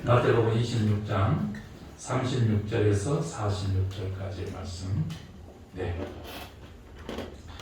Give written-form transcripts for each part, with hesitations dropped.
마태복음 26장 36절에서 46절까지의 말씀. 네.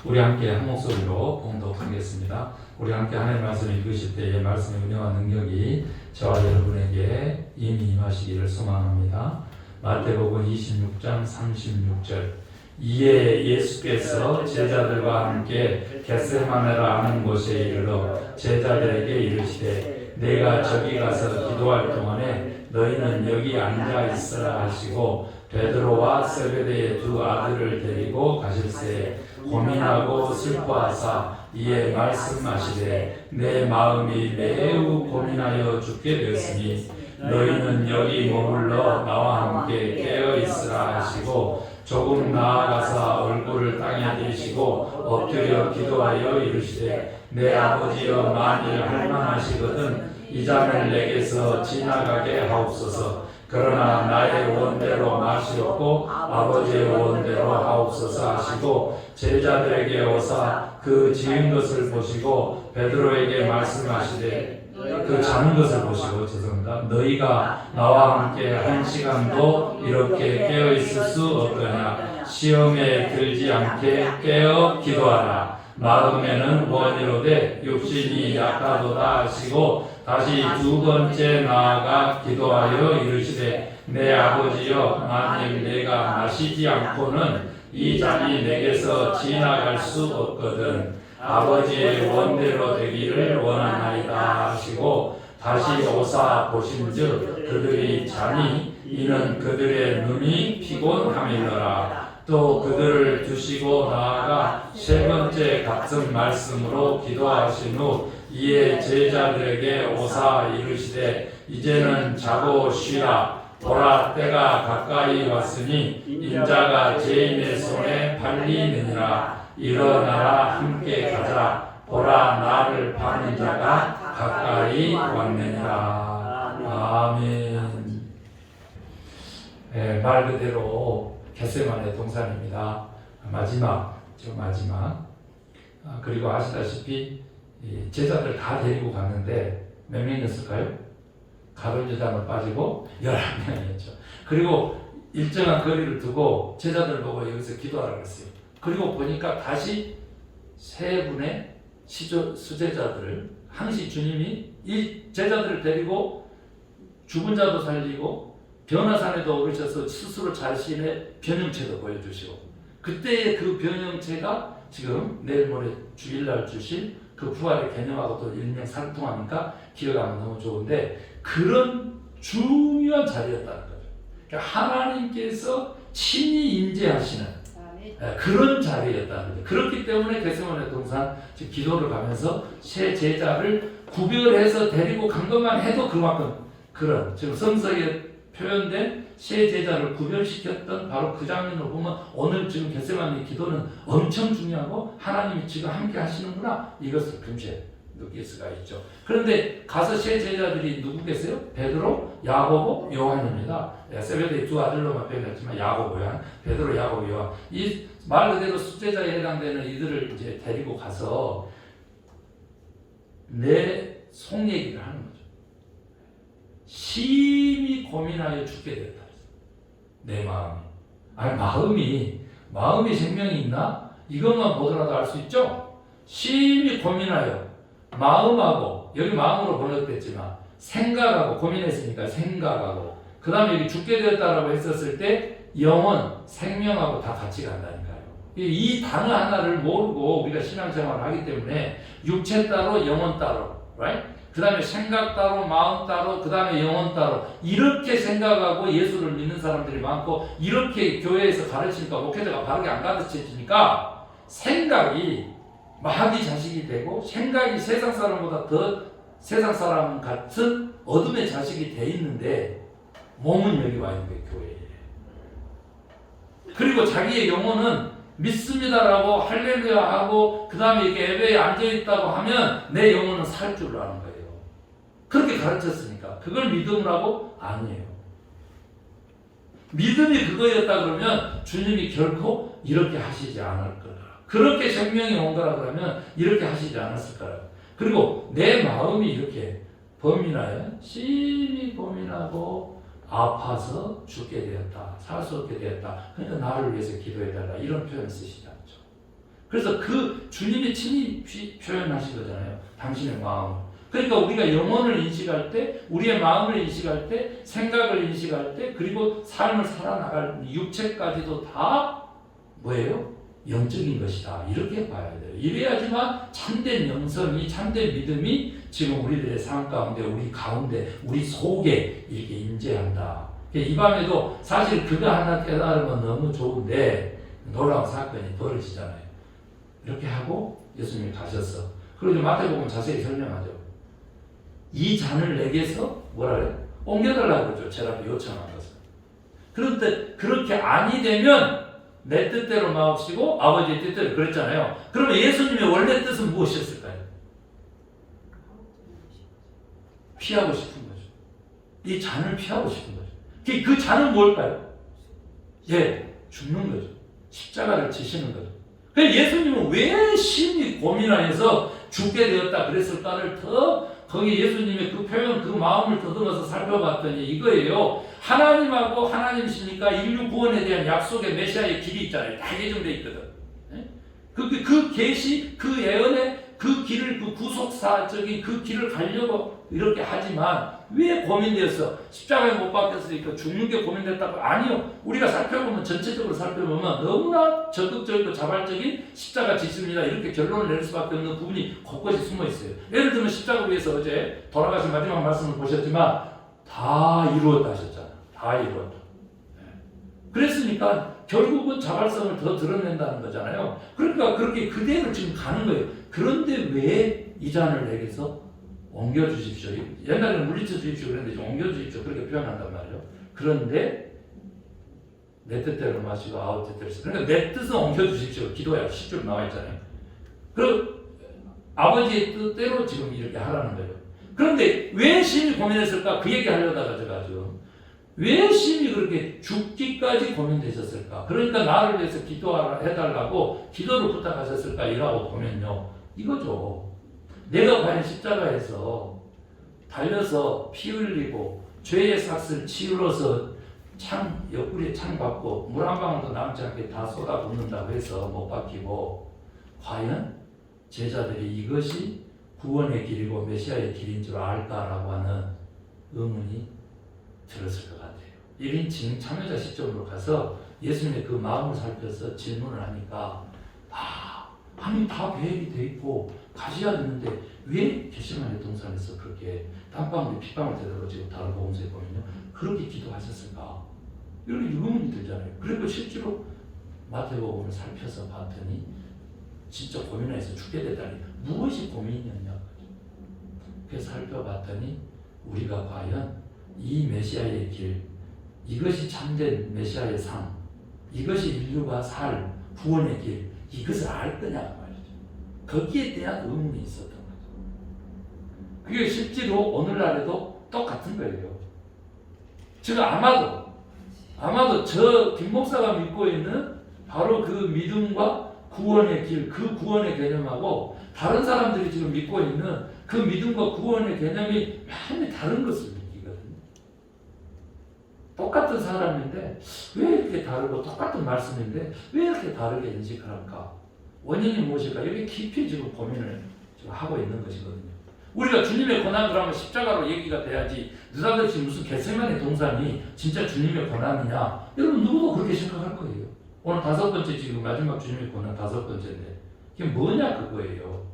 우리 함께 한 목소리로 봉독하겠습니다. 우리 함께 하나님의 말씀을 읽으실 때의 말씀의 은혜와 능력이 저와 여러분에게 이미 임하시기를 소망합니다. 마태복음 26장 36절. 이에 예수께서 제자들과 함께 겟세마네라 하는 곳에 이르러 제자들에게 이르시되 내가 저기 가서 기도할 동안에 너희는 여기 앉아 있으라 하시고 베드로와 세베대의 두 아들을 데리고 가실새 고민하고 슬퍼하사 이에 말씀하시되 내 마음이 매우 고민하여 죽게 되었으니 너희는 여기 머물러 나와 함께 깨어 있으라 하시고 조금 나아가사 얼굴을 땅에 대시고 엎드려 기도하여 이르시되 내 아버지여 만일 할만하시거든 이 잔을 내게서 지나가게 하옵소서. 그러나 나의 원대로 마시옵고 아버지의 원대로 하옵소서 하시고 제자들에게 오사 그 지은 것을 보시고 베드로에게 말씀하시되 그 자는 것을 보시고 죄송합니다. 너희가 나와 함께 한 시간도 이렇게 깨어 있을 수 없거냐. 시험에 들지 않게 깨어 기도하라. 마음에는 원이로되 육신이 약하도다 하시고 다시 두 번째 나아가 기도하여 이르시되 내 아버지여 만일 내가 마시지 않고는 이 잔이 내게서 지나갈 수 없거든 아버지의 원대로 되기를 원하나이다 하시고 다시 오사 보신즉 그들이 자니 이는 그들의 눈이 피곤함이더라. 또 그들을 두시고 나아가 세 번째 같은 말씀으로 기도하신 후 이에 제자들에게 오사 이르시되 이제는 자고 쉬라. 보라 때가 가까이 왔으니 인자가 죄인의 손에 팔리느니라. 일어나라 함께 가자. 보라 나를 파는 자가 가까이 왔느니라. 아멘. 말 그대로 겟세마네 동산입니다. 마지막. 그리고 아시다시피 제자들 다 데리고 갔는데 몇 명이었을까요? 가룟 유다는 빠지고 11명이었죠. 그리고 일정한 거리를 두고 제자들 보고 여기서 기도하라고 했어요. 그리고 보니까 다시 세 분의 수제자들을 항시 주님이 이 제자들을 데리고 죽은 자도 살리고 변화산에도 오르셔서 스스로 자신의 변형체도 보여주시고 그때의 그 변형체가 지금 내일 모레 주일날 주실 그 부활의 개념하고도 일맥상통하니까 기억하면 너무 좋은데 그런 중요한 자리였다는 거죠. 그러니까 하나님께서 친히 임재하시는 그런 자리였다는 거죠. 그렇기 때문에 겟세마네 동산 기도를 가면서 세 제자를 구별해서 데리고 간 것만 해도 그만큼 그런 지금 성서에 표현된 세 제자를 구별시켰던 바로 그 장면을 보면 오늘 지금 겟세마네 기도는 엄청 중요하고 하나님이 지금 함께 하시는구나 이것을 금세 느낄 수가 있죠. 그런데 가서 세 제자들이 누구 계세요? 베드로, 야고보, 요한입니다. 세베대의 두 아들로만 표현했지만 야고보, 요한, 베드로, 야고보, 요한 이 말 그대로 수제자에 해당되는 이들을 이제 데리고 가서 내 속 얘기를 하는 거죠. 심히 고민하여 죽게 되었다. 내 마음이. 아니 마음이 생명이 있나? 이것만 보더라도 알 수 있죠? 심히 고민하여 마음하고 여기 마음으로 번역됐지만 생각하고 고민했으니까 생각하고 그 다음에 여기 죽게 되었다라고 했었을 때 영혼, 생명하고 다 같이 간다니까요. 이 단어 하나를 모르고 우리가 신앙생활을 하기 때문에 육체 따로 영혼 따로 right? 그 다음에 생각 따로 마음 따로 그 다음에 영혼 따로 이렇게 생각하고 예수를 믿는 사람들이 많고 이렇게 교회에서 가르치니까 목회자가 바르게 안 가르쳐지니까 생각이 마귀 자식이 되고 생각이 세상 사람보다 더 세상 사람 같은 어둠의 자식이 돼 있는데 몸은 여기 와 있는 거예요. 교회에. 그리고 자기의 영혼은 믿습니다라고 할렐루야 하고 그 다음에 이렇게 예배에 앉아있다고 하면 내 영혼은 살 줄 아는 거예요. 그렇게 가르쳤으니까 그걸 믿음이라고 아니에요. 믿음이 그거였다 그러면 주님이 결코 이렇게 하시지 않을 거라. 그렇게 생명이 온 거라 그러면 이렇게 하시지 않았을 거라. 그리고 내 마음이 이렇게 범인하여 심히 고민하고 아파서 죽게 되었다. 살 수 없게 되었다. 그러니까 나를 위해서 기도해달라. 이런 표현을 쓰시지 않죠. 그래서 그 주님이 친히 표현하신 거잖아요. 당신의 마음을. 그러니까 우리가 영혼을 인식할 때, 우리의 마음을 인식할 때, 생각을 인식할 때, 그리고 삶을 살아나갈 육체까지도 다 뭐예요? 영적인 것이다. 이렇게 봐야 돼요. 이래야지만 참된 영성이, 참된 믿음이 지금 우리들의 삶 가운데, 우리 가운데, 우리 속에 이렇게 임재한다. 이 밤에도 사실 그거 하나 깨달으면 너무 좋은데 놀라운 사건이 벌어지잖아요. 이렇게 하고 예수님이 가셨어. 그리고 마태복음 자세히 설명하죠. 이 잔을 내게서 뭐라 그래? 옮겨달라고 그러죠. 제라도 요청한 것을. 그런데 그렇게 아니 되면 내 뜻대로 마옵시고 아버지의 뜻대로 그랬잖아요. 그러면 예수님의 원래 뜻은 무엇이었을까요? 피하고 싶은 거죠. 이 잔을 피하고 싶은 거죠. 그 잔은 뭘까요? 예, 죽는 거죠. 십자가를 지시는 거죠. 그래서 예수님은 왜 심히 고민하여서 죽게 되었다 그랬을까를 더 거기 예수님의 그 표현, 그 마음을 더듬어서 살펴봤더니 이거예요. 하나님하고 하나님이시니까 인류 구원에 대한 약속의 메시아의 길이 있잖아요. 다 예정되어 있거든. 그 계시, 그 예언의 그 길을, 그 구속사적인 그 길을 가려고 이렇게 하지만 왜 고민되었어? 십자가에 못 박혔으니까 죽는 게 고민됐다고? 아니요. 우리가 살펴보면, 전체적으로 살펴보면 너무나 적극적이고 자발적인 십자가 지습니다. 이렇게 결론을 내릴 수밖에 없는 부분이 곳곳이 숨어 있어요. 예를 들면 십자가 위에서 어제 돌아가신 마지막 말씀을 보셨지만 다 이루었다 하셨잖아요. 다 이루었다. 그랬으니까 결국은 자발성을 더 드러낸다는 거잖아요. 그러니까 그렇게 그대로 지금 가는 거예요. 그런데 왜 이 잔을 내게서 옮겨주십시오. 옛날에는 물리쳐 주십시오 그랬는데 좀 옮겨주십시오. 그렇게 표현한단 말이에요. 그런데 내 뜻대로 마시고 아우 뜻대로 그러니까 내 뜻은 옮겨주십시오. 기도야 10줄 나와 있잖아요. 그 아버지의 뜻대로 지금 이렇게 하라는 거예요. 그런데 왜 심히 고민했을까? 그 얘기 하려다가 제가 지금 왜 심히 그렇게 죽기까지 고민되셨을까? 그러니까 나를 위해서 기도해달라고 기도를 부탁하셨을까? 이라고 보면요. 이거죠. 내가 과연 십자가에서 달려서 피 흘리고 죄의 삭을 치우러서 옆구리에 창 받고 물 한 방울도 남지 않게 다 쏟아붓는다고 해서 못 박히고 과연 제자들이 이것이 구원의 길이고 메시아의 길인 줄 알까라고 하는 의문이 들었을 것 같아요. 1인칭 참여자 시점으로 가서 예수님의 그 마음을 살펴서 질문을 하니까 아니 다 계획이 돼 있고 가셔야 되는데 왜 겟세마네 동산에서 그렇게 땀방울이 핏방울 되도록 지금 다른 복음서에 보면요 그렇게 기도하셨을까? 이런 의문이 들잖아요. 그리고 실제로 마태복음을 살펴서 봤더니 진짜 고민해서 죽게 됐다니 무엇이 고민이었냐? 그래서 살펴봤더니 우리가 과연 이 메시아의 길, 이것이 참된 메시아의 삶, 이것이 인류가 살 구원의 길, 이것을 알 거냐고 말이죠. 거기에 대한 의문이 있었던 거죠. 그게 실제로 오늘날에도 똑같은 거예요. 지금 아마도 저 김 목사가 믿고 있는 바로 그 믿음과 구원의 길, 그 구원의 개념하고 다른 사람들이 지금 믿고 있는 그 믿음과 구원의 개념이 많이 다른 것을 느끼거든요. 똑같은 사람인데 왜 이렇게 다르고 똑같은 말씀인데 왜 이렇게 다르게 인식을 할까? 원인이 무엇일까? 여기 깊이 지금 고민을 지금 하고 있는 것이거든요. 우리가 주님의 고난을 하면 십자가로 얘기가 돼야지 느닷없이 무슨 겟세마네 동산이 진짜 주님의 고난이냐? 여러분 누구도 그렇게 생각할 거예요. 오늘 5번째 지금 마지막 주님의 고난 5번째인데 이게 뭐냐 그거예요.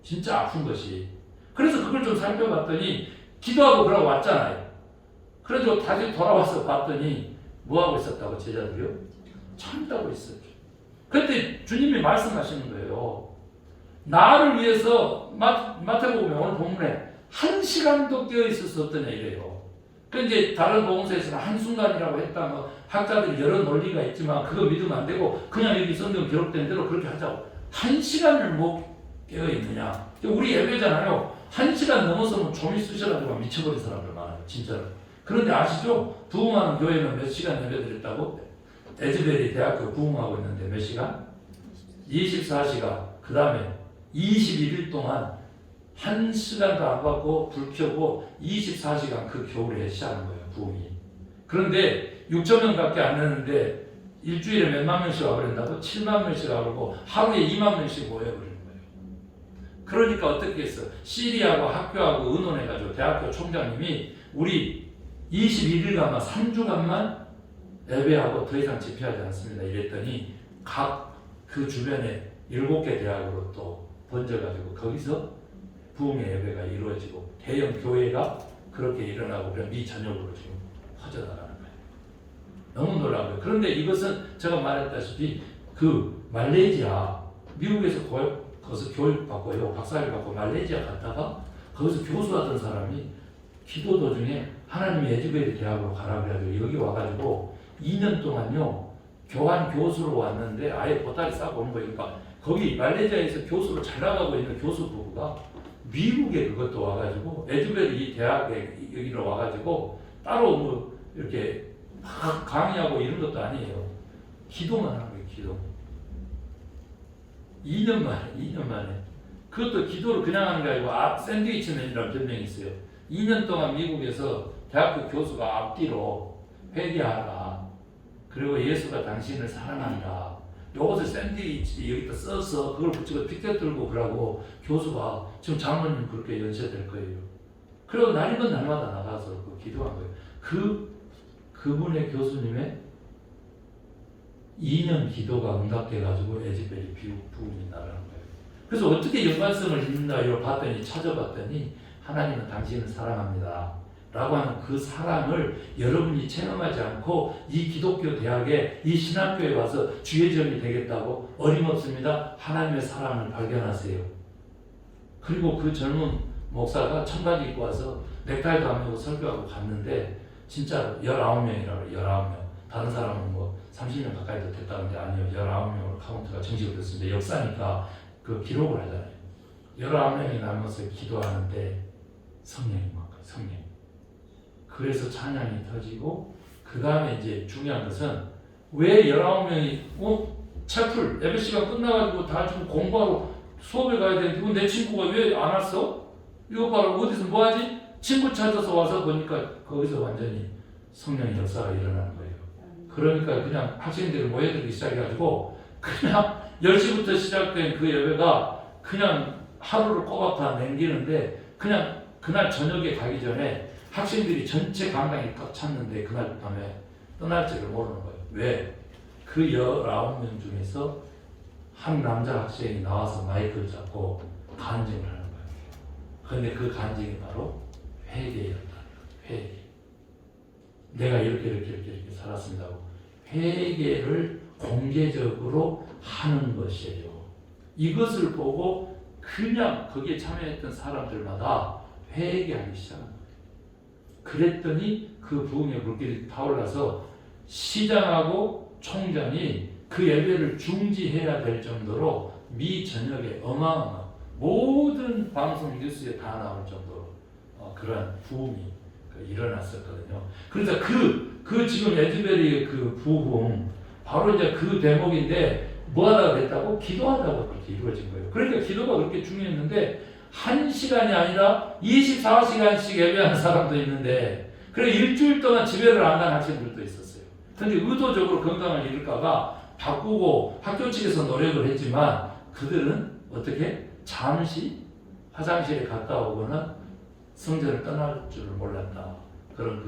진짜 아픈 것이. 그래서 그걸 좀 살펴봤더니 기도하고 그러고 왔잖아요. 그래서 다시 돌아와서 봤더니 뭐하고 있었다고 제자들이요? 참다고 있었죠. 그때 주님이 말씀하시는 거예요. 나를 위해서 마태복음에 오늘 본문에 1시간도 깨어있을 수 없더냐 이래요. 그 이제 다른 복음서에서는 한순간이라고 했다 뭐 학자들이 여러 논리가 있지만 그거 믿으면 안 되고 그냥 여기 성경 기록된 대로 그렇게 하자고. 1시간을 못 깨어있느냐. 우리 예배잖아요. 1시간 넘어서면 좀이 쑤셔가지고 미쳐버린 사람들 많아요. 진짜로. 그런데 아시죠? 부흥하는 교회는 몇 시간 예배드렸다고? 에즈베리 대학교 부흥하고 있는데 몇 시간? 24시간. 그 다음에 21일 동안 한 시간도 안 받고 불 켜고 24시간 그 겨울에 시작한 거예요, 부흥이. 그런데 6천 명밖에 안 되는데 일주일에 몇만 명씩 와버린다고? 7만 명씩 와버리고 하루에 2만 명씩 모여버리는 거예요. 그러니까 어떻게 했어? 시리하고 학교하고 의논해가지고 대학교 총장님이 우리 21일간만 3주간만 예배하고 더 이상 집회하지 않습니다. 이랬더니 각 그 주변에 7개 대학으로 또 번져가지고 거기서 부흥의 예배가 이루어지고 대형 교회가 그렇게 일어나고 그냥 미 전역으로 지금 퍼져나가는 거예요. 너무 놀라워요. 그런데 이것은 제가 말했다시피 그 말레이시아 미국에서 거기서 교육받고요. 박사를 받고 말레이시아 갔다가 거기서 교수하던 사람이 기도 도중에 하나님이 에즈베리 대학으로 가라 그래가지고 여기 와가지고 2년 동안요 교환 교수로 왔는데 아예 보따리 싸고 온 거예요. 그러니까 거기 말레이시아에서 교수로 잘 나가고 있는 교수 부부가 미국에 그것도 와가지고 에즈베리 대학에 여기로 와가지고 따로 뭐 이렇게 막 강의하고 이런 것도 아니에요. 기도만 하는 거예요. 기도. 2년 만에. 그것도 기도를 그냥 하는 게 아니고 샌드위치맨이라는 별명이 있어요. 2년 동안 미국에서 대학교 교수가 앞뒤로 회개하라. 그리고 예수가 당신을 사랑한다. 요것을 샌드위치 여기다 써서 그걸 붙이고 피켓 들고 그러고 교수가 지금 장로님 그렇게 연세될 거예요. 그리고 날이면 날마다 나가서 그 기도한 거예요. 그분의 교수님의 2년 기도가 응답돼가지고 에즈베리 부흥이 나가는 거예요. 그래서 어떻게 연관성을 잇는다 이걸 봤더니 찾아봤더니 하나님은 당신을 사랑합니다. 라고 하는 그 사랑을 여러분이 체험하지 않고 이 기독교 대학에 이 신학교에 와서 주의 점이 되겠다고 어림없습니다. 하나님의 사랑을 발견하세요. 그리고 그 젊은 목사가 청바지 입고 와서 넥타이도 안 메고 설교하고 갔는데 진짜 19명이라고 19명. 다른 사람은 뭐 30년 가까이도 됐다는데 아니요. 19명으로 카운트가 정식으로 됐습니다. 역사니까 그 기록을 하잖아요. 19명이 나눠서 기도하는데 성령이 막 성령. 그래서 찬양이 터지고 그 다음에 이제 중요한 것은 왜 19명이 채플 예배 시간 끝나가지고 다 좀 공부하러 수업에 가야 되는데 내 친구가 왜 안 왔어? 이거 봐라 어디서 뭐하지? 친구 찾아서 와서 보니까 거기서 완전히 성령의 역사가 일어나는 거예요. 그러니까 그냥 학생들이 모여들기 시작해가지고 그냥 10시부터 시작된 그 예배가 그냥 하루를 꼬박 다 남기는데 그냥 그날 저녁에 가기 전에 학생들이 전체 강당이 꽉 찼는데 그날 밤에 떠날 줄을 모르는 거예요. 왜? 그 19명 중에서 한 남자 학생이 나와서 마이크를 잡고 간증을 하는 거예요. 그런데 그 간증이 바로 회개였다. 회개. 내가 이렇게 살았습니다. 회개를 공개적으로 하는 것이에요. 이것을 보고 그냥 거기에 참여했던 사람들마다 회개하기 시작합니다. 그랬더니 그 부흥의 불길이 타올라서 시장하고 총장이 그 예배를 중지해야 될 정도로 미 전역에 어마어마한 모든 방송 뉴스에 다 나올 정도로 그런 부흥이 일어났었거든요. 그래서 그 지금 에즈베리의 그 부흥 바로 이제 그 대목인데 뭐 하다가 됐다고? 기도하다가 그렇게 이루어진 거예요. 그러니까 기도가 그렇게 중요했는데 1시간이 아니라 24시간씩 예배하는 사람도 있는데 그래 일주일 동안 집회를 안 간 학생들도 있었어요. 그런데 의도적으로 건강을 잃을까봐 바꾸고 학교 측에서 노력을 했지만 그들은 어떻게 잠시 화장실에 갔다 오거나 성전을 떠날 줄을 몰랐다. 그런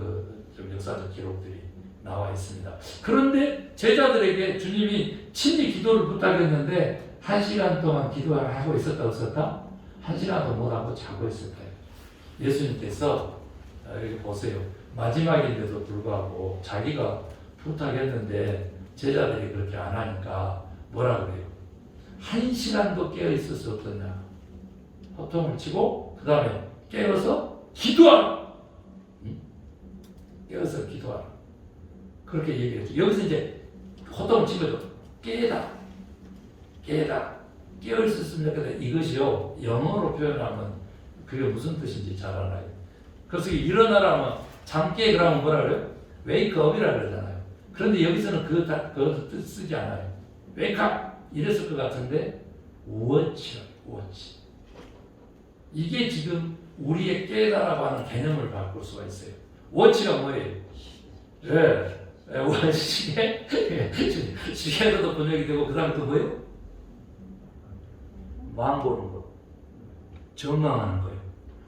좀 역사적 기록들이 나와 있습니다. 그런데 제자들에게 주님이 친히 기도를 부탁했는데 1시간 동안 기도를 하고 있었다 없었다? 1시간도 못하고 자고 있을 거예요. 예수님께서 여기 보세요. 마지막인데도 불구하고 자기가 부탁했는데 제자들이 그렇게 안 하니까 뭐라 그래요? 1시간도 깨어 있을 수 없었냐? 호통을 치고 그 다음에 깨어서 기도하라. 깨어서 기도하라. 그렇게 얘기했죠. 여기서 이제 호통을 치거죠. 깨다. 깨어 있었습니다. 이것이요 영어로 표현하면 그게 무슨 뜻인지 잘 알아요. 그래서 일어나라면 잠깨 그러면 뭐라 그래요? wake up이라 그러잖아요. 그런데 여기서는 그것도 뜻 쓰지 않아요. wake up 이랬을 것 같은데 watch. 이게 지금 우리의 깨다라고 하는 개념을 바꿀 수가 있어요. 워치가 뭐예요? 시계? 시계로도 번역이 되고 그 다음에 또 뭐예요? 망 보는 거. 전망하는 거예요.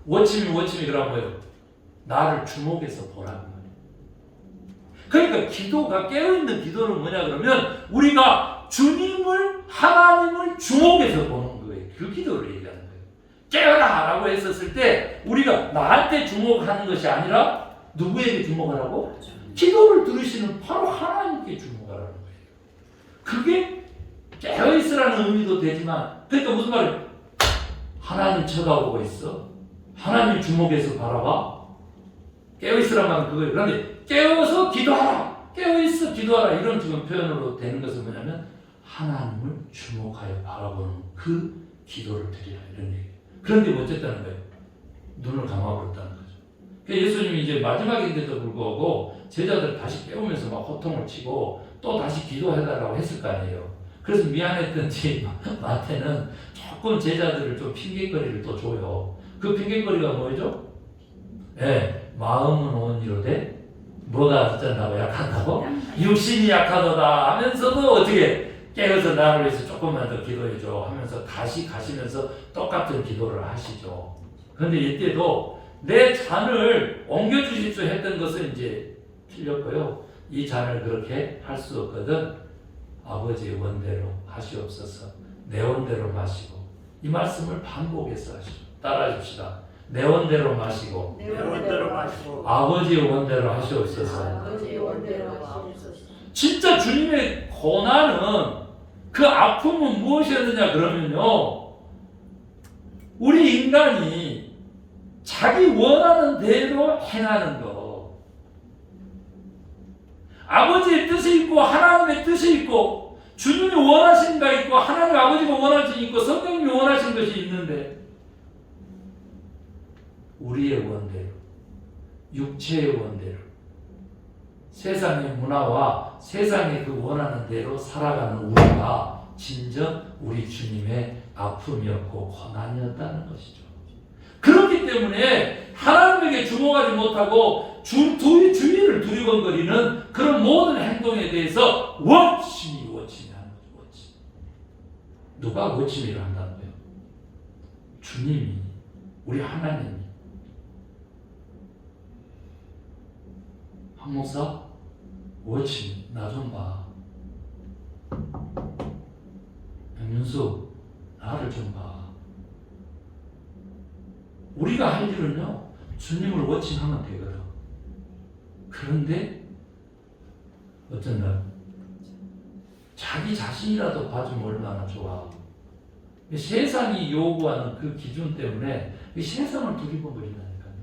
워치미 그러면 뭐예요? 나를 주목해서 보라는 거예요. 그러니까 기도가 깨어있는 기도는 뭐냐 그러면 우리가 주님을 하나님을 주목해서 보는 거예요. 그 기도를 얘기하는 거예요. 깨어라 라고 했었을 때 우리가 나한테 주목하는 것이 아니라 누구에게 주목하라고? 기도를 들으시는 바로 하나님께 주목하라는 거예요. 그게 깨어있으라는 의미도 되지만 그러니까 무슨 말이에요? 하나님 쳐다보고 있어. 하나님 주목해서 바라봐. 깨어있으란 말은 그거예요. 그런데 깨어서 기도하라. 깨어있어 기도하라. 이런 지금 표현으로 되는 것은 뭐냐면 하나님을 주목하여 바라보는 그 기도를 드리라 이런 얘기예요. 그런데 어쨌다는 거예요? 눈을 감아버렸다는 거죠. 그러니까 예수님이 이제 마지막인데도 불구하고 제자들 다시 깨우면서 막 호통을 치고 또 다시 기도해달라고 했을 거 아니에요. 그래서 미안했던지 마태는 조금 제자들을 좀 핑계거리를 또 줘요. 그 핑계거리가 뭐죠? 마음은 온이로되 뭐가 어쩐다고 약하다고? 육신이 약하도다 하면서도 어떻게 깨어서 나를 위해서 조금만 더 기도해줘 하면서 다시 가시면서 똑같은 기도를 하시죠. 그런데 이때도 내 잔을 옮겨주십시오 했던 것은 이제 틀렸고요. 이 잔을 그렇게 할 수 없거든 아버지의 원대로 하시옵소서. 내 원대로 마시고 이 말씀을 반복해서 하시죠. 따라하십시다. 내 원대로 마시고 아버지의 원대로 하시옵소서. 진짜 주님의 고난은 그 아픔은 무엇이었느냐 그러면요 우리 인간이 자기 원하는 대로 행하는 거 아버지의 뜻이 있고 하나님의 뜻이 있고 주님이 원하신 가 있고 하나님 아버지가 원하신 게 있고 성령님이 원하신 것이 있는데 우리의 원대로 육체의 원대로 세상의 문화와 세상의 그 원하는 대로 살아가는 우리가 진정 우리 주님의 아픔이었고 고난이었다는 것이죠. 그렇기 때문에 하나님에게 주목하지 못하고 주위를 두리번거리는 그런 모든 행동에 대해서 워치미 하는 거죠. 워치. 누가 워치미를 한다는 거예요? 주님이 우리 하나님이. 한 목사 워치미 나 좀 봐. 백윤수 나를 좀 봐. 우리가 할 일은요 주님을 워칭하면 되거든. 그런데 어떤 날 자기 자신이라도 봐주면 얼마나 좋아. 세상이 요구하는 그 기준 때문에 세상을 두리번거린다니까요.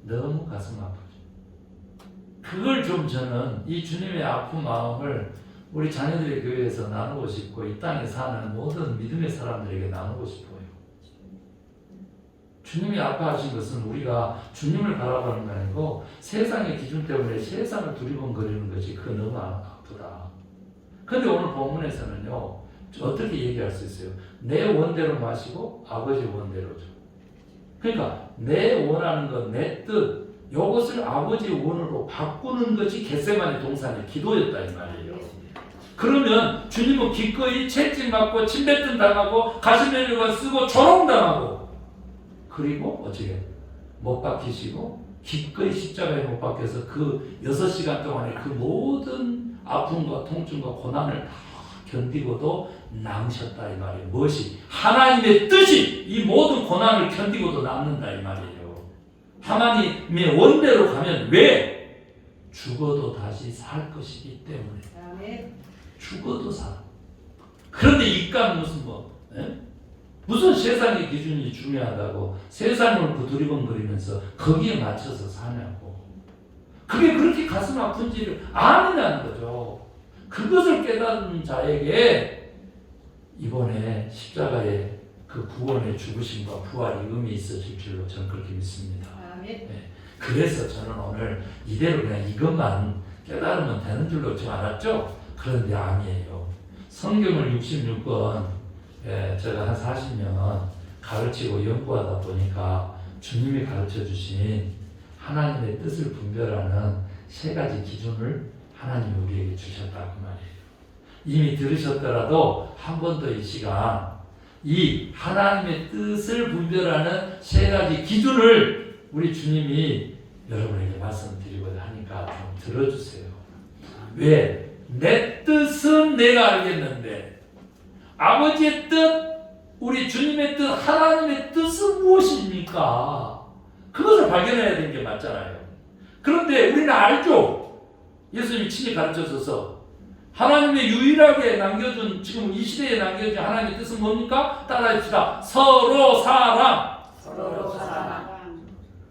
너무 가슴 아프죠. 그걸 좀 저는 이 주님의 아픈 마음을 우리 자녀들의 교회에서 나누고 싶고 이 땅에 사는 모든 믿음의 사람들에게 나누고 싶어요. 주님이 아파하신 것은 우리가 주님을 바라보는 게 아니고 세상의 기준 때문에 세상을 두리번거리는 것이 그거 너무 아프다. 그런데 오늘 본문에서는요 어떻게 얘기할 수 있어요? 내 원대로 마시고 아버지 원대로죠. 그러니까 내 원하는 것, 내 뜻 이것을 아버지의 원으로 바꾸는 것이 겟세마네 동산의 기도였다 이 말이에요. 그러면 주님은 기꺼이 채찍맞고 침뱉음 당하고 가시면류관 쓰고 조롱당하고 그리고 어떻게 못 박히시고 기꺼이 십자가에 못 박혀서 그 6시간 동안의 그 모든 아픔과 통증과 고난을 다 견디고도 남으셨다 이 말이에요. 무엇이? 하나님의 뜻이 이 모든 고난을 견디고도 남는다 이 말이에요. 하나님의 원대로 가면 왜? 죽어도 다시 살 것이기 때문에. 죽어도 살아. 그런데 이깟 무슨 무슨 세상의 기준이 중요하다고 세상을 두리번거리면서 거기에 맞춰서 사냐고. 그게 그렇게 가슴 아픈지를 아느냐는 거죠. 그것을 깨닫는 자에게 이번에 십자가의 그 구원의 죽으심과 부활이 의미 있어질 줄로 저는 그렇게 믿습니다. 네. 그래서 저는 오늘 이대로 그냥 이것만 깨달으면 되는 줄로 좀 알았죠? 그런데 아니에요. 성경을 66권 제가 한 40년 가르치고 연구하다 보니까 주님이 가르쳐 주신 하나님의 뜻을 분별하는 세 가지 기준을 하나님이 우리에게 주셨다 그 말이에요. 이미 들으셨더라도 한 번 더 이 시간 이 하나님의 뜻을 분별하는 세 가지 기준을 우리 주님이 여러분에게 말씀드리고자 하니까 좀 들어주세요. 왜? 내 뜻은 내가 알겠는데 아버지의 뜻, 우리 주님의 뜻, 하나님의 뜻은 무엇입니까? 그것을 발견해야 되는 게 맞잖아요. 그런데 우리는 알죠. 예수님이 친히 가르쳐줘서 하나님의 유일하게 남겨준, 지금 이 시대에 남겨준 하나님의 뜻은 뭡니까? 따라합시다. 서로 사랑. 서로 사랑.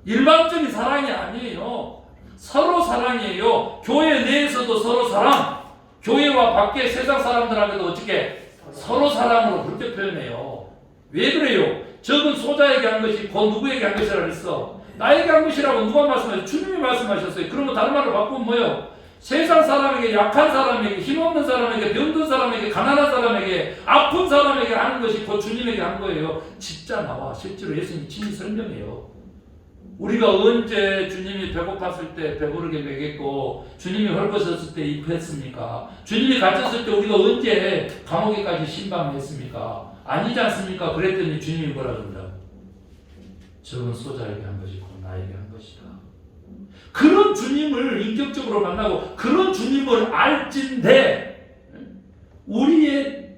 일반적인 사랑이 아니에요. 서로 사랑이에요. 교회 내에서도 서로 사랑. 교회와 밖에 세상 사람들에게도 어떻게 서로 사랑으로 그렇게 표현해요. 왜 그래요? 적은 소자에게 한 것이 곧 누구에게 한 것이라 그랬어. 나에게 한 것이라고 누가 말씀하셨어요? 주님이 말씀하셨어요. 그러면 다른 말을 바꾸면 뭐예요? 세상 사람에게, 약한 사람에게, 힘없는 사람에게, 병든 사람에게, 가난한 사람에게, 아픈 사람에게 하는 것이 곧 주님에게 한 거예요. 진짜 나와. 실제로 예수님이 친히 설명해요. 우리가 언제 주님이 배고팠을 때 배부르게 먹였고 주님이 헐벗었을 때 입혔습니까? 주님이 갇혔을 때 우리가 언제 감옥에까지 신방했습니까? 아니지 않습니까? 그랬더니 주님이 뭐라 그런다? 적은 소자에게 한 것이 곧 나에게 한 것이다. 그런 주님을 인격적으로 만나고 그런 주님을 알진데 우리의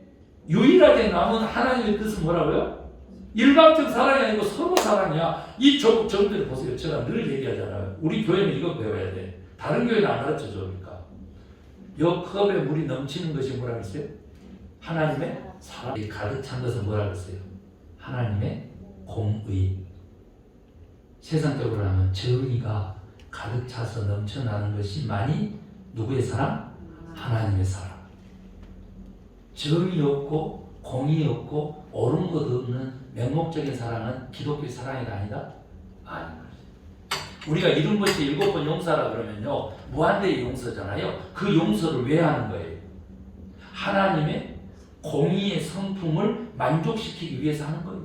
유일하게 남은 하나님의 뜻은 뭐라고요? 일방적 사랑이 아니고 서로 사랑이야. 이 점들을 보세요. 제가 늘 얘기하잖아요. 우리 교회는 이거 배워야 돼. 다른 교회는 안 가르쳐줘. 그러니까. 요 컵에 물이 넘치는 것이 뭐라 그랬어요? 하나님의 사랑이 가득 찬 것은 뭐라 그랬어요? 하나님의 공의. 세상적으로 하면 정의가 가득 차서 넘쳐나는 것이 많이 누구의 사랑? 하나님의 사랑. 정의 없고 공의 없고 옳은 것 없는 맹목적인 사랑은 기독교의 사랑이 아니다? 아닙니다. 우리가 이룬 것이 7번 용서라 그러면요 무한대의 용서잖아요. 그 용서를 왜 하는 거예요? 하나님의 공의의 성품을 만족시키기 위해서 하는 거예요.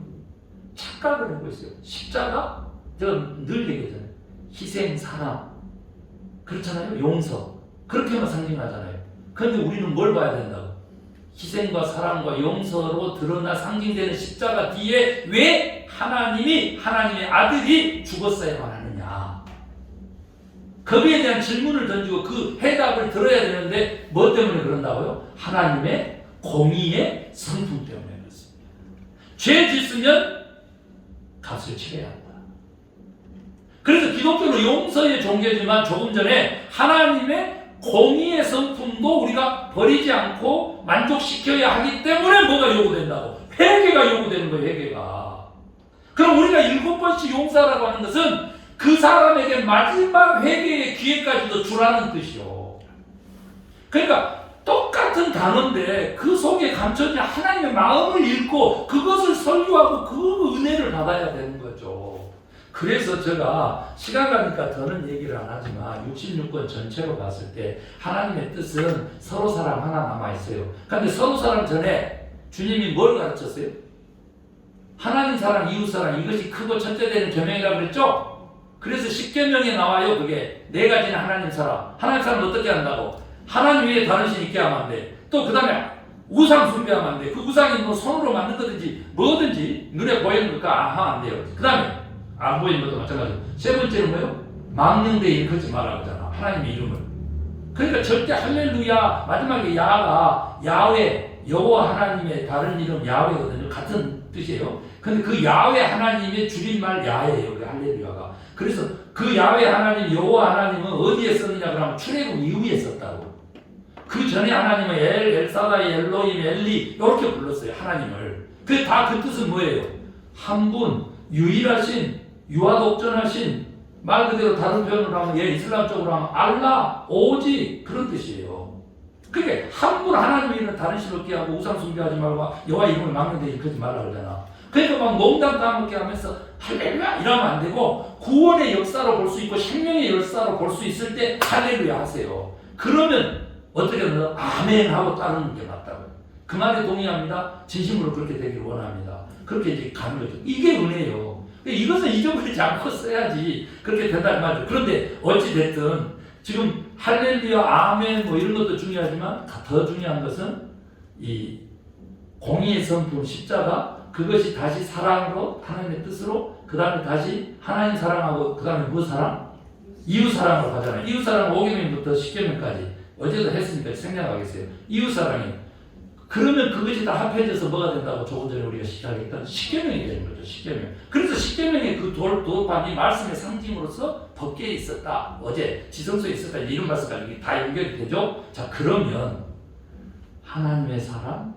착각을 하고 있어요. 십자가? 제가 늘 얘기하잖아요. 희생, 사랑 그렇잖아요. 용서 그렇게만 상징하잖아요. 그런데 우리는 뭘 봐야 된다고? 희생과 사랑과 용서로 드러나 상징되는 십자가 뒤에 왜 하나님이 하나님의 아들이 죽었어야만 하느냐. 거기에 대한 질문을 던지고 그 해답을 들어야 되는데 뭐 때문에 그런다고요? 하나님의 공의의 성품 때문에 그렇습니다. 죄 짓으면 값을 치러야 한다. 그래서 기독교는 용서의 종교지만 조금 전에 하나님의 공의의 성품도 우리가 버리지 않고 만족시켜야 하기 때문에 뭐가 요구된다고? 회개가 요구되는 거예요. 회개가. 그럼 우리가 7번씩 용서하라고 하는 것은 그 사람에게 마지막 회개의 기회까지도 주라는 뜻이요. 그러니까 똑같은 단어인데 그 속에 감춰진 하나님의 마음을 읽고 그것을 설교하고 그 은혜를 받아야 되는 거죠. 그래서 제가 시간 가니까 더는 얘기를 안 하지만 66권 전체로 봤을 때 하나님의 뜻은 서로 사랑 하나 남아있어요. 그런데 서로 사랑 전에 주님이 뭘 가르쳤어요? 하나님 사랑, 이웃 사랑 이것이 크고 첫째 되는 계명이라고 그랬죠? 그래서 10계명에 나와요. 그게 네 가지는 하나님 사랑. 하나님 사랑은 어떻게 한다고? 하나님 위에 다른 신 있게 하면 안 돼. 또 그 다음에 우상 숭배하면 안 돼. 그 우상이 뭐 손으로 만든 거든지 뭐든지 눈에 보이는 것과 하면 안 돼요. 그 다음에 안 보이는 것도 마찬가지고. 세 번째는 뭐예요? 망령되이 일컫지 말라고 하잖아. 하나님의 이름을. 그러니까 절대 할렐루야 마지막에 야가 야훼 여호와 하나님의 다른 이름 야훼거든요. 같은 뜻이에요. 근데 그 야훼 하나님의 줄임말 야훼예요. 그 할렐루야가. 그래서 그 야훼 하나님 여호와 하나님은 어디에 썼느냐 그러면 출애굽 이후에 썼다고. 그 전에 하나님은 엘사다이, 엘로임, 엘리 이렇게 불렀어요. 하나님을. 그 다 그 뜻은 뭐예요? 한 분 유일하신 유아독존하신 말 그대로 다른 표현으로 하면 이슬람 쪽으로 하면 알라 오직 그런 뜻이에요. 그러니까 한 분 하나님 이름은 다른 신 없게 하고 우상 숭배하지 말고 여호와 이름을 막는데 일컫지 말라 그러잖아. 그러니까 막 농담 까먹게 하면서 할렐루야 이러면 안 되고 구원의 역사로 볼 수 있고 생명의 역사로 볼 수 있을 때 할렐루야 하세요. 그러면 어떻게 하면 아멘 하고 따르는 게 맞다고요. 그 말에 동의합니다. 진심으로 그렇게 되기를 원합니다. 그렇게 이제 가는 거죠. 이게 은혜예요. 이것은 잊어버리지 않고 써야지 그렇게 된다는 말이죠. 그런데 어찌됐든 지금 할렐루야, 아멘 뭐 이런 것도 중요하지만 더 중요한 것은 이 공의의 성품 십자가, 그것이 다시 사랑으로, 하나님의 뜻으로, 그 다음에 다시 하나님 사랑하고, 그 다음에 뭐 사랑? 이웃 사랑으로 가잖아요. 이웃 사랑은 5계명부터 10계명까지 어제도 했으니까 생략하겠어요. 이웃 사랑이. 그러면 그것이 다 합해져서 뭐가 된다고 조금 전에 우리가 시작했던 10계명이 되는 거죠. 10계명. 그래서 10계명의 그 돌판이 말씀의 상징으로서 법궤에 있었다. 어제 지성소에 있었다. 이런 말씀까지 다 연결이 되죠. 자, 그러면 하나님의 사랑,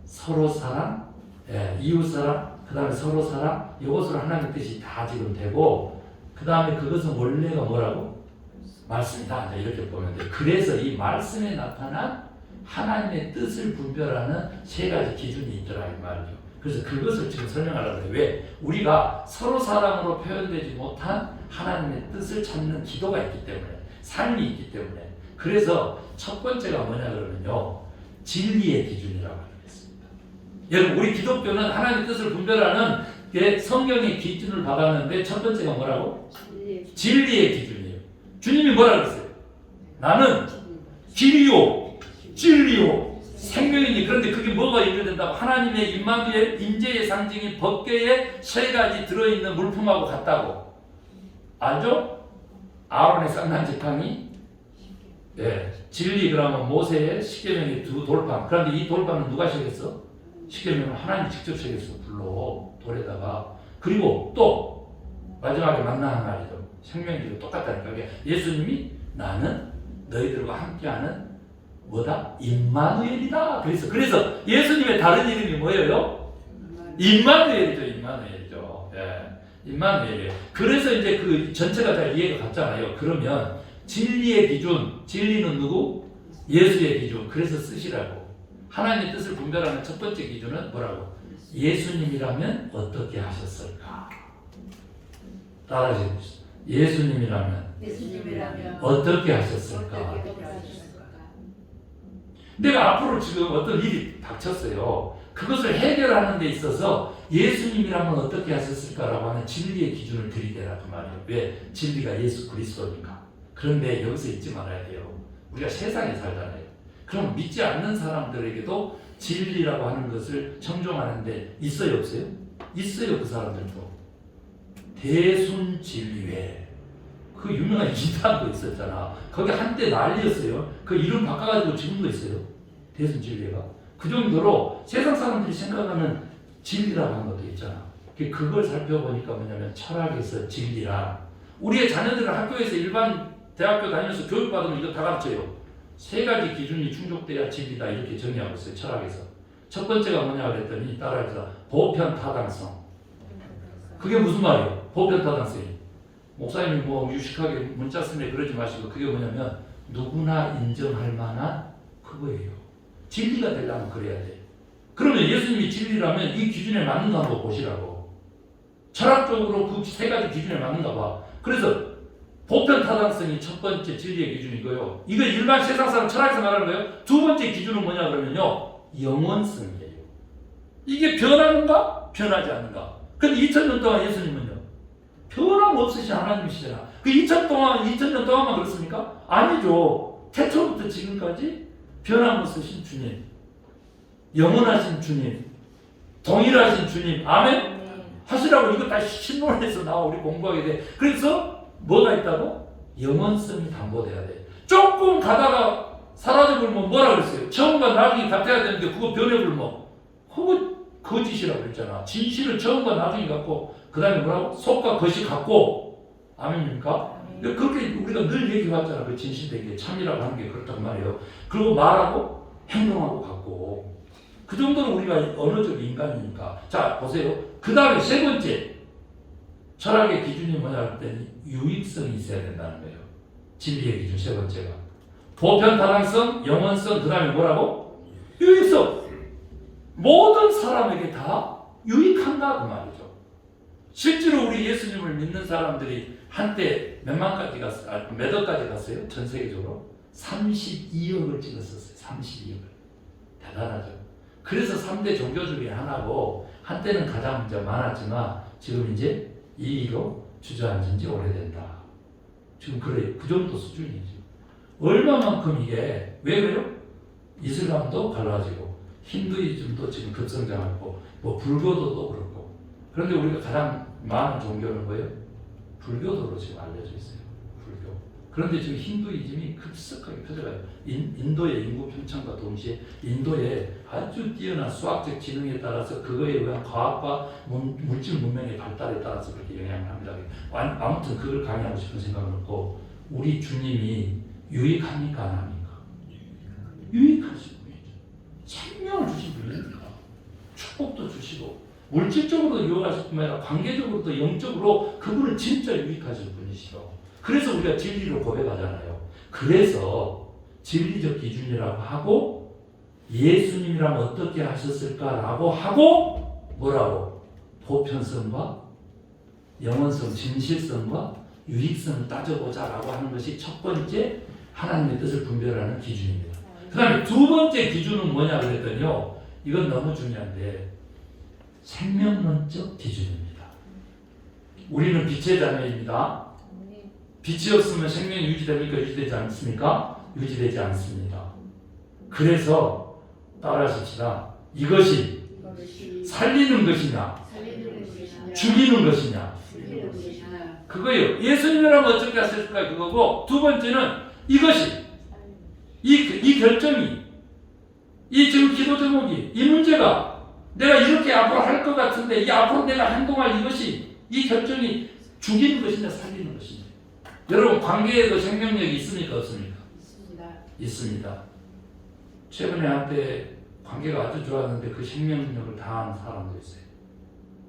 서로 사랑, 이웃 사랑, 그 다음에 서로 사랑, 이것으로 하나님의 뜻이 다 지금 되고, 그 다음에 그것은 원래가 뭐라고? 말씀이다. 이렇게 보면 돼요. 그래서 이 말씀에 나타난 하나님의 뜻을 분별하는 세 가지 기준이 있더라 이 말이죠. 그래서 그것을 지금 설명하려고 해요. 왜? 우리가 서로 사랑으로 표현되지 못한 하나님의 뜻을 찾는 기도가 있기 때문에, 삶이 있기 때문에. 그래서 첫 번째가 뭐냐 그러면요, 진리의 기준이라고 하겠습니다. 여러분, 우리 기독교는 하나님의 뜻을 분별하는 성경의 기준을 받았는데 첫 번째가 뭐라고? 진리의 기준이에요. 주님이 뭐라 그랬어요? 나는 길이요 진리요 생명이니. 그런데 그게 뭐가 연결된다고? 하나님의 임마누엘 임재의 상징인 법궤에 세 가지 들어있는 물품하고 같다고. 알죠? 아론의 쌍난 지팡이, 진리, 그러면 모세의 십계명의 두 돌판. 그런데 이 돌판은 누가 시켰어? 십계명을 하나님이 직접 시켰어. 불로 돌에다가. 그리고 또 마지막에 만나 한 말이죠. 생명기도 똑같다니까. 예수님이 나는 너희들과 함께하는 뭐다? 임마누엘이다. 그래서 예수님의 다른 이름이 뭐예요? 임마누엘이죠. 임마누엘이에요. 그래서 이제 그 전체가 다 이해가 갔잖아요. 그러면 진리의 기준, 진리는 누구? 예수의 기준. 그래서 쓰시라고. 하나님의 뜻을 분별하는 첫 번째 기준은 뭐라고? 예수님이라면 어떻게 하셨을까? 따라하시죠. 예수님이라면 어떻게 하셨을까? 내가 앞으로 지금 어떤 일이 닥쳤어요. 그것을 해결하는 데 있어서 예수님이라면 어떻게 하셨을까라고 하는 진리의 기준을 들이대라 그 말이에요. 왜? 진리가 예수 그리스도니까. 그런데 여기서 잊지 말아야 돼요. 우리가 세상에 살잖아요. 그럼 믿지 않는 사람들에게도 진리라고 하는 것을 청종하는데 있어요, 없어요? 있어요, 그 사람들도. 대순진리회. 그 유명한 이단도 있었잖아. 거기 한때 난리였어요. 그 이름 바꿔가지고 지금도 있어요. 대순진리회가. 그 정도로 세상 사람들이 생각하는 진리라고 하는 것도 있잖아. 그걸 살펴보니까 뭐냐면 철학에서 진리란, 우리의 자녀들을 학교에서 일반 대학교 다니면서 교육받으면 이거 다 가르쳐요. 세 가지 기준이 충족돼야 진리다 이렇게 정의하고 있어요. 철학에서. 첫 번째가 뭐냐 그랬더니 따라해서 보편타당성. 그게 무슨 말이에요? 보편타당성이. 목사님이 뭐 유식하게 문자 쓰는데 그러지 마시고, 그게 뭐냐면 누구나 인정할 만한 그거예요. 진리가 되려면 그래야 돼. 그러면 예수님이 진리라면 이 기준에 맞는가 한번 보시라고. 철학적으로 그 세 가지 기준에 맞는가 봐. 그래서 보편타당성이 첫 번째 진리의 기준이고요. 이거 일반 세상 사람 철학에서 말하는 거예요. 두 번째 기준은 뭐냐 그러면요, 영원성이에요. 이게 변하는가? 변하지 않는가? 근데 2000년 동안 예수님은요, 변함없으신 하나님이시잖아. 그 2000년 동안만 그렇습니까? 아니죠. 태초부터 지금까지 변함없으신 주님, 영원하신 주님, 동일하신 주님, 아멘? 하시라고. 이거 다 신론에서 나와 우리 공부하게 돼. 그래서 뭐가 있다고? 영원성이 담보돼야 돼. 조금 가다가 사라져버리면 뭐라 그랬어요? 처음과 나중에 같아야 되는데 그거 변해버리면 그거 거짓이라고 그랬잖아. 진실을 처음과 나중에 갖고 그 다음에 뭐라고? 속과 겉이 같고. 아멘입니까? 그렇게 우리가 늘 얘기해왔잖아. 그 진실되게 참이라고 하는 게 그렇단 말이에요. 그리고 말하고 행동하고 같고. 그 정도는 우리가 언어적 인간이니까. 자, 보세요. 그 다음에 세 번째 철학의 기준이 뭐냐 할 때는 유익성이 있어야 된다는 거예요. 진리의 기준 세 번째가. 보편타당성, 영원성, 그 다음에 뭐라고? 유익성. 모든 사람에게 다 유익한가 그 말이죠. 실제로 우리 예수님을 믿는 사람들이 한때 몇만까지 갔어요? 몇 억까지 갔어요? 전 세계적으로 32억을 찍었었어요. 32억을. 대단하죠. 그래서 3대 종교 중에 하나고 한때는 가장 이제 많았지만 지금 이제 2위로 주저앉은 지 오래된다. 지금 그래 그 정도 수준이죠. 얼마만큼 이게 왜 그래요? 이슬람도 갈라지고 힌두이즘도 지금 급성장하고 뭐 불교도도 그렇고. 그런데 우리가 가장 많은 종교는 뭐예요? 불교도로 지금 알려져 있어요. 불교. 그런데 지금 힌두이즘이 급속하게 퍼져가요. 인도의 인구 편찬과 동시에 인도의 아주 뛰어난 수학적 지능에 따라서 그거에 의한 과학과 물질 문명의 발달에 따라서 그렇게 영향을 합니다. 아무튼 그걸 강의하고 싶은 생각은 없고, 우리 주님이 유익합니까 안 합니까? 유익하신 분이죠. 생명을 주신 분이니까 축복도 주시고 물질적으로도 유익하실 뿐만 아니라 관계적으로도 영적으로 그분은 진짜 유익하신 분이시죠. 그래서 우리가 진리로 고백하잖아요. 그래서 진리적 기준이라고 하고 예수님이라면 어떻게 하셨을까라고 하고 뭐라고? 보편성과 영원성, 진실성과 유익성을 따져보자라고 하는 것이 첫 번째 하나님의 뜻을 분별하는 기준입니다. 그 다음에 두 번째 기준은 뭐냐 그랬더니요. 이건 너무 중요한데 생명론적 기준입니다. 우리는 빛의 자녀입니다. 빛이 없으면 생명이 유지됩니까? 유지되지 않습니까? 유지되지 않습니다. 그래서 따라하십시다. 이것이 살리는 것이냐? 죽이는 것이냐? 그거예요. 예수님이라면 어떻게 하셨을까요? 그거고, 두 번째는 이것이 이 결정이 이 지금 기도 제목이 이 문제가 내가 이렇게 앞으로 할 것 같은데 이 앞으로 내가 행동할 이것이 이 결정이 죽이는 것이냐 살리는 것이냐. 여러분 관계에도 생명력이 있습니까 없습니까? 있습니다. 최근에 한때 관계가 아주 좋았는데 그 생명력을 다하는 사람도 있어요.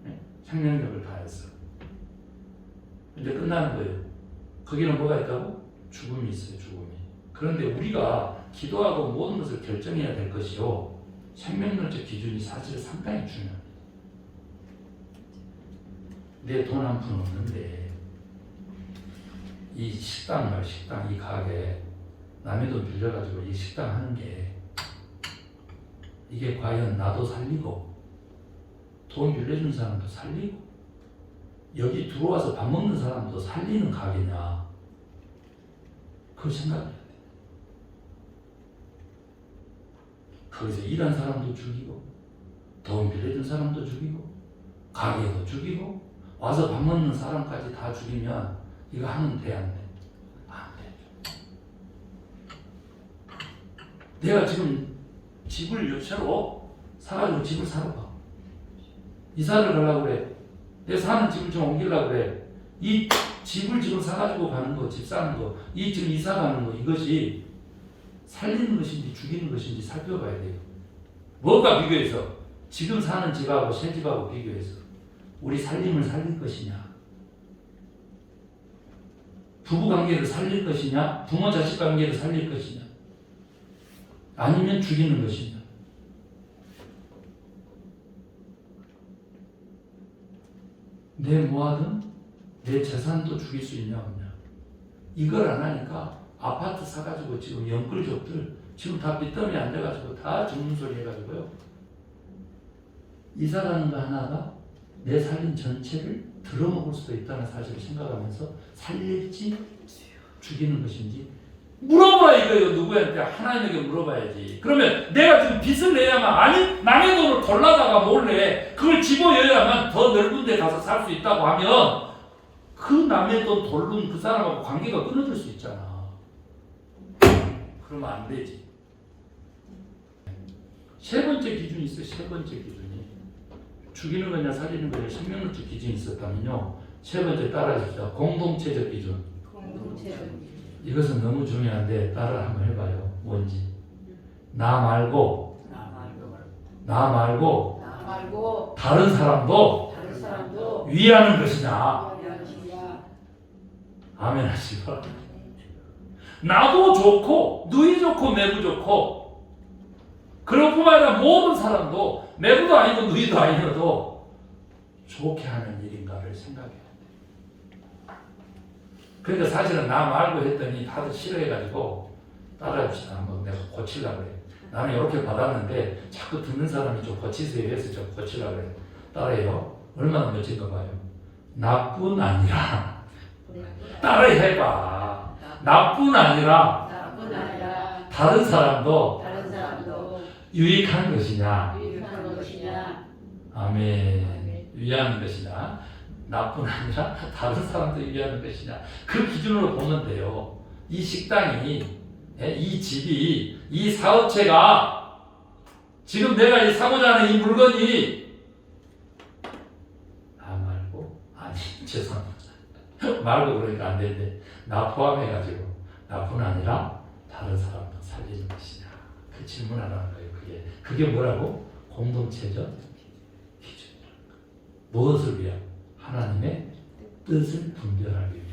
네? 생명력을 다했어. 근데 끝나는 거예요. 거기는 뭐가 있다고? 죽음이 있어요. 죽음이. 그런데 우리가 기도하고 모든 것을 결정해야 될 것이요. 생명론적 기준이 사실 상당히 중요합니다. 내 돈 한 푼 없는데 이 식당 이 가게 남의 돈 빌려가지고 이 식당 하는 게 이게 과연 나도 살리고 돈 빌려준 사람도 살리고 여기 들어와서 밥 먹는 사람도 살리는 가게냐, 그걸 생각해야 돼. 거기서 일한 사람도 죽이고 돈 빌려준 사람도 죽이고 가게도 죽이고 와서 밥 먹는 사람까지 다 죽이면 이거 하면 돼 안 돼? 안 돼. 내가 지금 집을 새로 사가지고 집을 사러 가. 이사를 가려고 그래. 내 사는 집을 좀 옮기려고 그래. 이 집을 지금 사가지고 가는 거, 집 사는 거, 이 지금 이사 가는 거, 이것이 살리는 것인지 죽이는 것인지 살펴봐야 돼요. 뭐가 비교해서? 지금 사는 집하고 새 집하고 비교해서 우리 살림을 살릴 것이냐, 부부 관계를 살릴 것이냐, 부모 자식 관계를 살릴 것이냐, 아니면 죽이는 것이냐. 내 모아둔 내 재산도 죽일 수 있냐 없냐. 이걸 안 하니까 아파트 사가지고 지금 영끌족들 지금 다 빚더미 안 돼가지고 다 죽는 소리 해가지고요. 이사 가는 거 하나가 내 살림 전체를 들어먹을 수도 있다는 사실을 생각하면서 살릴지 죽이는 것인지 물어봐 이거예요. 누구한테? 하나님에게 물어봐야지. 그러면 내가 지금 빚을 내야만, 아니 남의 돈을 돌라다가 몰래 그걸 집어여야만 더 넓은 데 가서 살 수 있다고 하면 그 남의 돈 돌른 그 사람하고 관계가 끊어질 수 있잖아. 그러면 안 되지. 세 번째 기준이 있어요. 세 번째 기준이 죽이는 거냐 살리는 거냐 생명론적 기준이 있었다면요. 세 번째 따라하십시오. 공동체적 기준. 공동체적 기준. 이것은 너무 중요한데 따라 한번 해봐요. 뭔지. 나 말고 다른 사람도 위하는 것이냐. 아멘 하시고. 나도 좋고 누이 좋고 매부 좋고 그럴 뿐만 아니라 모든 사람도 매부도 아니고 누이도 아니어도 좋게 하는 일인가를 생각해야 돼. 그러니까 사실은 나 말고 했더니 다들 싫어해가지고 따라합시다. 한번 내가 고치려고 그래. 나는 이렇게 받았는데 자꾸 듣는 사람이 좀 고치세요 해서 좀 고치려고 그래요. 따라해요. 얼마나 멋진가 봐요. 나뿐 아니라 따라해봐. 나뿐 아니라 다른 사람도 유익한 것이냐. 아멘. 위하는 것이냐. 나뿐 아니라 다른 사람도 위하는 것이냐. 그 기준으로 보면 돼요. 이 식당이, 이 집이, 이 사업체가 지금 내가 이 사고자 하는 이 물건이 나 말고 아니 죄송합니다. 말고 그러니까 안 되는데 나 포함해가지고 나뿐 아니라 다른 사람도 살리는 것이냐. 그 질문하라는 거예요. 그게 뭐라고? 공동체적 기준이라는 거. 무엇을 위한? 하나님의 뜻을 분별하기 위하여.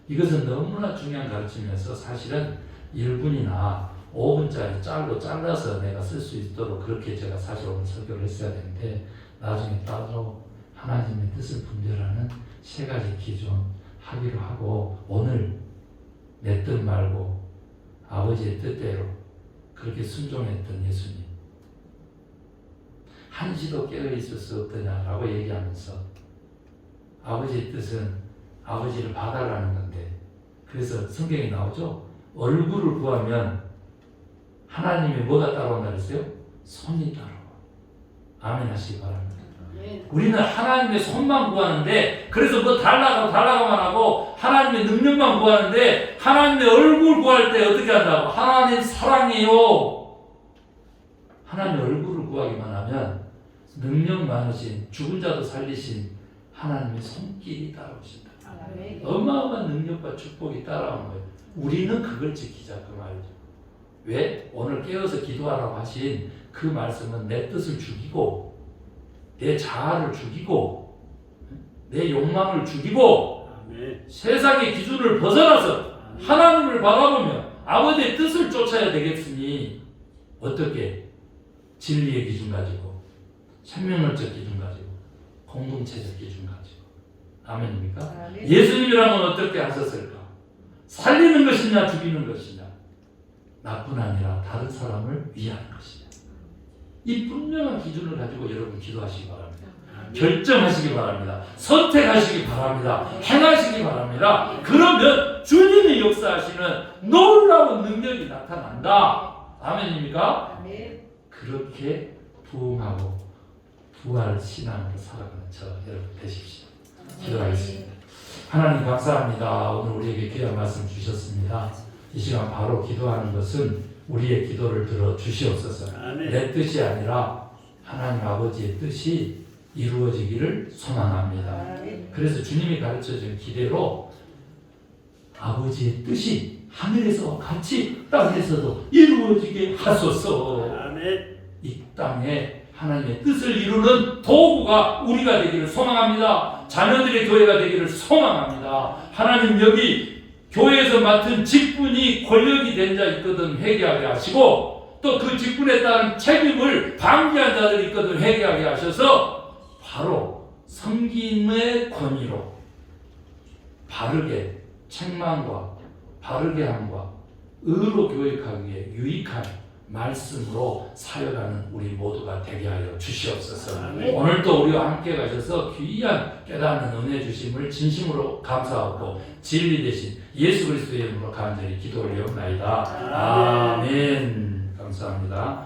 이것은 너무나 중요한 가르침이어서 사실은 1분이나 5분짜리 짤로 잘라서 내가 쓸 수 있도록 그렇게 제가 사실 오늘 설교를 했어야 되는데 나중에 따로 하나님의 뜻을 분별하는 3가지 기준 하기로 하고 오늘 내 뜻 말고 아버지의 뜻대로 그렇게 순종했던 예수님 한시도 깨어있을 수 없더냐라고 얘기하면서 아버지의 뜻은 아버지를 받아가는 건데 그래서 성경에 나오죠. 얼굴을 구하면 하나님이 뭐가 따라온다 그랬어요? 손이 따라와. 아멘 하시기 바랍니다. 우리는 하나님의 손만 구하는데 그래서 뭐 달라고만 하고 하나님의 능력만 구하는데 하나님의 얼굴 구할 때 어떻게 한다고? 하나님 사랑해요. 하나님의 얼굴을 구하기만 하면 능력 많으신 죽은 자도 살리신 하나님의 손길이 따라오신다. 어마어마한 능력과 축복이 따라오는 거예요. 우리는 그걸 지키자 그 말이죠. 왜? 오늘 깨어서 기도하라고 하신 그 말씀은 내 뜻을 죽이고 내 자아를 죽이고 내 욕망을 죽이고 세상의 기준을 벗어나서 하나님을 바라보며 아버지의 뜻을 쫓아야 되겠으니 어떻게? 진리의 기준 가지고 생명론적 기준 가지고 공동체적 기준 가지고. 아멘입니까? 예수님이라면 어떻게 하셨을까? 살리는 것이냐 죽이는 것이냐 나뿐 아니라 다른 사람을 위하는 것이냐 이 분명한 기준을 가지고 여러분 기도하시기 바랍니다. 결정하시기 바랍니다. 선택하시기 바랍니다. 행하시기 바랍니다. 그러면 주님이 역사하시는 놀라운 능력이 나타난다. 아멘입니까? 그렇게 부흥하고 부활 신앙으로 살아가는 저 여러분 되십시오. 기도하겠습니다. 하나님 감사합니다. 오늘 우리에게 귀한 말씀 주셨습니다. 이 시간 바로 기도하는 것은 우리의 기도를 들어 주시옵소서. 내 뜻이 아니라 하나님 아버지의 뜻이 이루어지기를 소망합니다. 그래서 주님이 가르쳐준 기대로 아버지의 뜻이 하늘에서 같이 땅에서도 이루어지게 하소서. 이 땅에 하나님의 뜻을 이루는 도구가 우리가 되기를 소망합니다. 자녀들의 교회가 되기를 소망합니다. 하나님 여기 교회에서 맡은 직분이 권력이 된 자 있거든 회개하게 하시고 또 그 직분에 따른 책임을 방기한 자들이 있거든 회개하게 하셔서 바로 섬김의 권위로 바르게 책망과 바르게 함과 의로 교육하기에 유익한 말씀으로 사역하는 우리 모두가 되게 하여 주시옵소서. 오늘도 우리와 함께 가셔서 귀한 깨닫는 은혜 주심을 진심으로 감사하고 진리 되신 예수 그리스도의 이름으로 간절히 기도 올리옵나이다. 아멘. 감사합니다.